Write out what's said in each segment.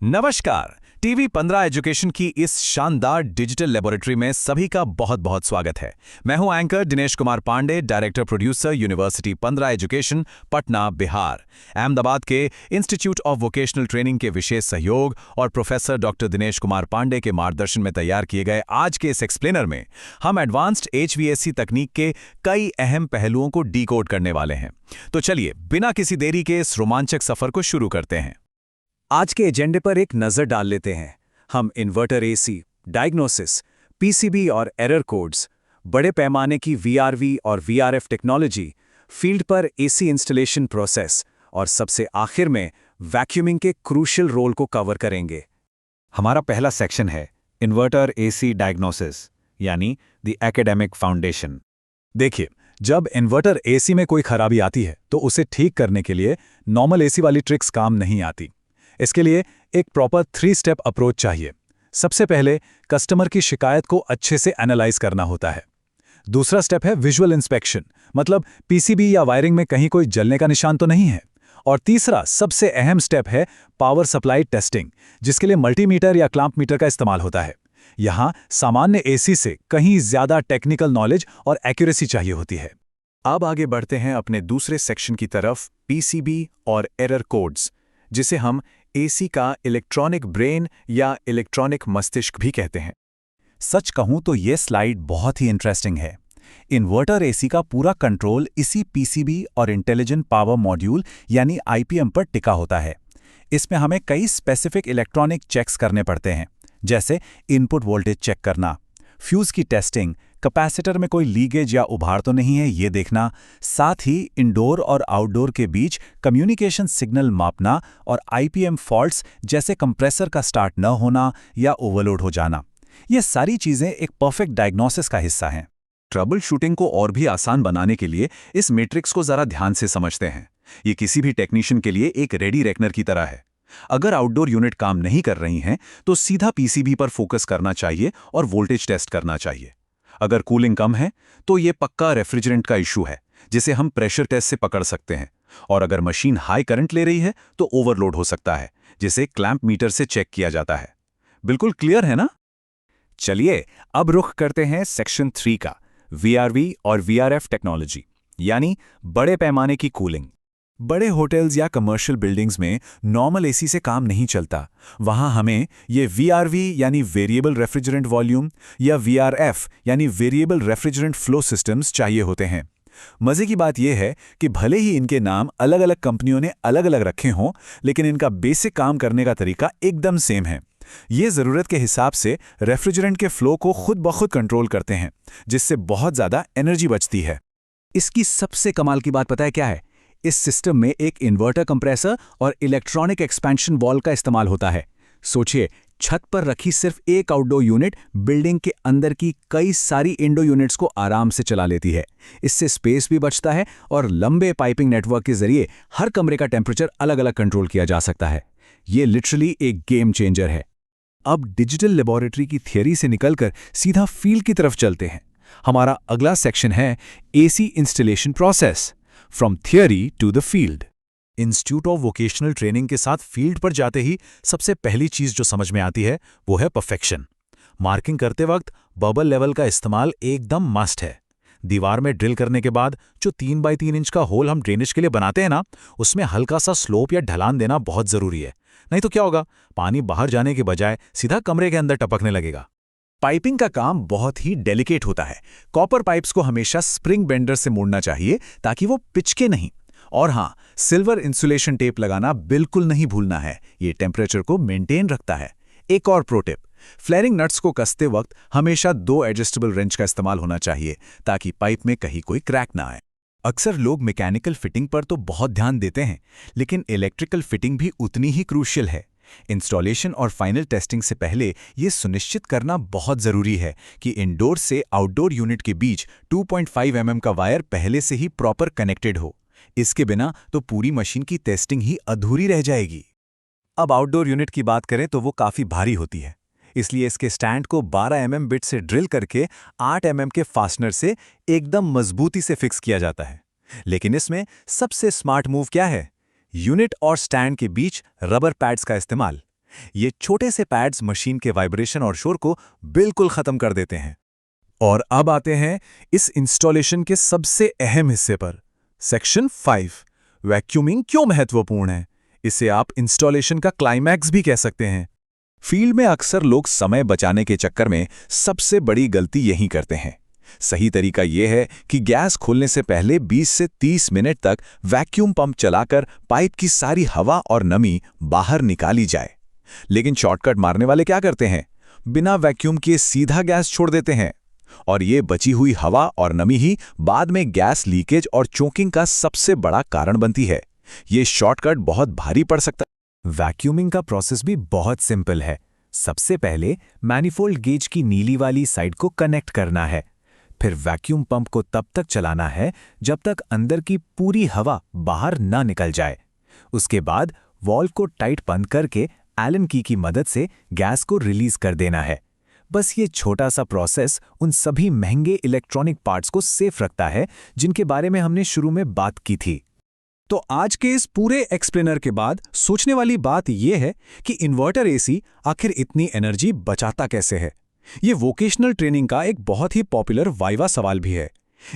नमस्कार। TV 15 education की इस शानदार डिजिटल लेबोरेटरी में सभी का बहुत बहुत स्वागत है। मैं हूं anchor Dinesh Kumar Pandey, director producer, university 15 education, Patna, Bihar. Ahmedabad के इंस्टीट्यूट ऑफ वोकेशनल ट्रेनिंग के विशेष सहयोग और प्रोफेसर डॉक्टर दिनेश कुमार पांडे के मार्गदर्शन में तैयार किए गए आज के इस एक्सप्लेनर में हम एडवांस्ड HVAC तकनीक के कई अहम पहलुओं को डीकोड करने वाले हैं। तो चलिए बिना किसी देरी के इस रोमांचक सफर को शुरू करते हैं। आज के एजेंडे पर एक नज़र डाल लेते हैं। हम इन्वर्टर एसी, डायग्नोसिस, पीसीबी और एरर कोड्स, बड़े पैमाने की VRV और VRF टेक्नोलॉजी, फील्ड पर एसी इंस्टॉलेशन प्रोसेस और सबसे आखिर में वैक्यूमिंग के क्रूशियल रोल को कवर करेंगे। हमारा पहला सेक्शन है इन्वर्टर एसी डायग्नोसिस, यानी द एकेडमिक फाउंडेशन। देखिए, जब इन्वर्टर एसी में कोई खराबी आती है तो उसे ठीक करने के लिए नॉर्मल एसी वाली ट्रिक्स काम नहीं आती। इसके लिए एक प्रॉपर 3 स्टेप अप्रोच चाहिए। सबसे पहले कस्टमर की शिकायत को अच्छे से एनालाइज करना होता है। दूसरा स्टेप है विजुअल इंस्पेक्शन, मतलब पीसीबी या वायरिंग में कहीं कोई जलने का निशान तो नहीं है। और तीसरा सबसे अहम स्टेप है पावर सप्लाई टेस्टिंग, जिसके लिए मल्टीमीटर या क्लैंप मीटर का इस्तेमाल होता है। यहाँ सामान्य एसी से कहीं ज्यादा टेक्निकल नॉलेज और एक्यूरेसी चाहिए होती है। अब आगे बढ़ते हैं अपने दूसरे सेक्शन की तरफ, पीसीबी और एरर कोड्स, जिसे हम एसी का इलेक्ट्रॉनिक ब्रेन या इलेक्ट्रॉनिक मस्तिष्क भी कहते हैं। सच कहूं तो ये स्लाइड बहुत ही इंटरेस्टिंग है। इन्वर्टर एसी का पूरा कंट्रोल इसी पीसीबी और इंटेलिजेंट पावर मॉड्यूल यानी IPM पर टिका होता है। इसमें हमें कई स्पेसिफिक इलेक्ट्रॉनिक चेक्स करने पड़ते हैं, जैसे इनपुट वोल्टेज चेक करना, फ्यूज की टेस्टिंग, कैपेसिटर में कोई लीकेज या उभार तो नहीं है ये देखना, साथ ही इंडोर और आउटडोर के बीच कम्युनिकेशन सिग्नल मापना और IPM फॉल्ट्स जैसे कंप्रेसर का स्टार्ट न होना या ओवरलोड हो जाना। ये सारी चीजें एक परफेक्ट डायग्नोसिस का हिस्सा हैं। ट्रबल शूटिंग को और भी आसान बनाने के लिए इस मैट्रिक्स को जरा ध्यान से समझते हैं। ये किसी भी टेक्नीशियन के लिए एक रेडी रेकनर की तरह है। अगर आउटडोर यूनिट काम नहीं कर रही हैं तो सीधा पीसीबी पर फोकस करना चाहिए और वोल्टेज टेस्ट करना चाहिए। अगर कूलिंग कम है तो ये पक्का रेफ्रिजरेंट का इशू है, जिसे हम प्रेशर टेस्ट से पकड़ सकते हैं। और अगर मशीन हाई करंट ले रही है तो ओवरलोड हो सकता है, जिसे क्लैंप मीटर से चेक किया जाता है। बिल्कुल क्लियर है ना? चलिए अब रुख करते हैं सेक्शन 3 का, VRV और VRF टेक्नोलॉजी, यानी बड़े पैमाने की कूलिंग। बड़े होटल्स या कमर्शियल बिल्डिंग्स में नॉर्मल एसी से काम नहीं चलता। वहां हमें ये VRV यानी वेरिएबल रेफ्रिजरेंट वॉल्यूम या VRF यानी वेरिएबल रेफ्रिजरेंट फ्लो सिस्टम्स चाहिए होते हैं। मजे की बात यह है कि भले ही इनके नाम अलग अलग कंपनियों ने अलग अलग रखे हों, लेकिन इनका बेसिक काम करने का तरीका एकदम सेम है। ये ज़रूरत के हिसाब से रेफ्रिजरेंट के फ्लो को खुद ब खुद कंट्रोल करते हैं, जिससे बहुत ज़्यादा एनर्जी बचती है। इसकी सबसे कमाल की बात पता है क्या है? इस सिस्टम में एक इन्वर्टर कंप्रेसर और इलेक्ट्रॉनिक एक्सपेंशन वॉल्व का इस्तेमाल होता है। सोचिए, छत पर रखी सिर्फ एक आउटडोर यूनिट बिल्डिंग के अंदर की कई सारी इंडोर यूनिट्स को आराम से चला लेती है। इससे स्पेस भी बचता है और लंबे पाइपिंग नेटवर्क के जरिए हर कमरे का टेम्परेचर अलग अलग कंट्रोल किया जा सकता है। ये लिटरली एक गेम चेंजर है। अब डिजिटल लेबोरेटरी की थियरी से निकलकर सीधा फील्ड की तरफ चलते हैं। हमारा अगला सेक्शन है AC installation process, from theory to the field. Institute of vocational training के साथ फील्ड पर जाते ही सबसे पहली चीज जो समझ में आती है वो है परफेक्शन। मार्किंग करते वक्त बबल लेवल का इस्तेमाल एकदम मस्ट है। दीवार में ड्रिल करने के बाद जो 3 बाई 3 इंच का होल हम ड्रेनेज के लिए बनाते हैं ना, उसमें हल्का सा स्लोप या ढलान देना बहुत जरूरी है। नहीं तो क्या होगा, पानी बाहर जाने के बजाय सीधा कमरे के अंदर टपकने लगेगा। पाइपिंग का काम बहुत ही डेलिकेट होता है। कॉपर पाइप्स को हमेशा स्प्रिंग बेंडर से मोड़ना चाहिए ताकि वो पिचके नहीं। और हाँ, सिल्वर इंसुलेशन टेप लगाना बिल्कुल नहीं भूलना है, ये टेम्परेचर को मेंटेन रखता है। एक और प्रो टिप, फ्लेयरिंग नट्स को कसते वक्त हमेशा 2 एडजस्टेबल रेंच का इस्तेमाल होना चाहिए ताकि पाइप में कहीं कोई क्रैक ना आए। अक्सर लोग मैकेनिकल फिटिंग पर तो बहुत ध्यान देते हैं, लेकिन इलेक्ट्रिकल फिटिंग भी उतनी ही क्रूशियल है। इंस्टॉलेशन और फाइनल टेस्टिंग से पहले ये सुनिश्चित करना बहुत ज़रूरी है कि इंडोर से आउटडोर यूनिट के बीच 2.5 mm का वायर पहले से ही प्रॉपर कनेक्टेड हो। इसके बिना तो पूरी मशीन की टेस्टिंग ही अधूरी रह जाएगी। अब आउटडोर यूनिट की बात करें तो वो काफ़ी भारी होती है, इसलिए इसके स्टैंड को 12 mm बिट से ड्रिल करके 8 mm के फास्टनर से एकदम मजबूती से फिक्स किया जाता है। लेकिन इसमें सबसे स्मार्ट मूव क्या है? यूनिट और स्टैंड के बीच रबर पैड्स का इस्तेमाल। ये छोटे से पैड्स मशीन के वाइब्रेशन और शोर को बिल्कुल खत्म कर देते हैं। और अब आते हैं इस इंस्टॉलेशन के सबसे अहम हिस्से पर। सेक्शन 5, वैक्यूमिंग क्यों महत्वपूर्ण है। इसे आप इंस्टॉलेशन का क्लाइमैक्स भी कह सकते हैं। फील्ड में अक्सर लोग समय बचाने के चक्कर में सबसे बड़ी गलती यही करते हैं। सही तरीका यह है कि गैस खोलने से पहले 20 से 30 मिनट तक वैक्यूम पंप चलाकर पाइप की सारी हवा और नमी बाहर निकाली जाए। लेकिन शॉर्टकट मारने वाले क्या करते हैं? बिना वैक्यूम किए सीधा गैस छोड़ देते हैं, और ये बची हुई हवा और नमी ही बाद में गैस लीकेज और चोकिंग का सबसे बड़ा कारण बनती है। ये शॉर्टकट बहुत भारी पड़ सकता है। वैक्यूमिंग का प्रोसेस भी बहुत सिंपल है। सबसे पहले मैनिफोल्ड गेज की नीली वाली साइड को कनेक्ट करना है। फिर वैक्यूम पंप को तब तक चलाना है जब तक अंदर की पूरी हवा बाहर ना निकल जाए। उसके बाद वॉल्व को टाइट बंद करके एलन की मदद से गैस को रिलीज कर देना है। बस ये छोटा सा प्रोसेस उन सभी महंगे इलेक्ट्रॉनिक पार्ट्स को सेफ रखता है जिनके बारे में हमने शुरू में बात की थी। तो आज के इस पूरे एक्सप्लेनर के बाद सोचने वाली बात यह है कि इन्वर्टर एसी आखिर इतनी एनर्जी बचाता कैसे है। ये वोकेशनल ट्रेनिंग का एक बहुत ही पॉपुलर वाइवा सवाल भी है।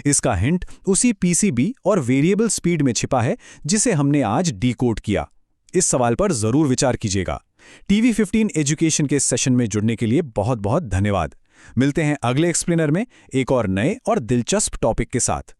इसका हिंट उसी पीसीबी और वेरिएबल स्पीड में छिपा है जिसे हमने आज डीकोड किया। इस सवाल पर जरूर विचार कीजिएगा। टीवी 15 एजुकेशन के सेशन में जुड़ने के लिए बहुत बहुत धन्यवाद। मिलते हैं अगले एक्सप्लेनर में एक और नए और दिलचस्प टॉपिक के साथ।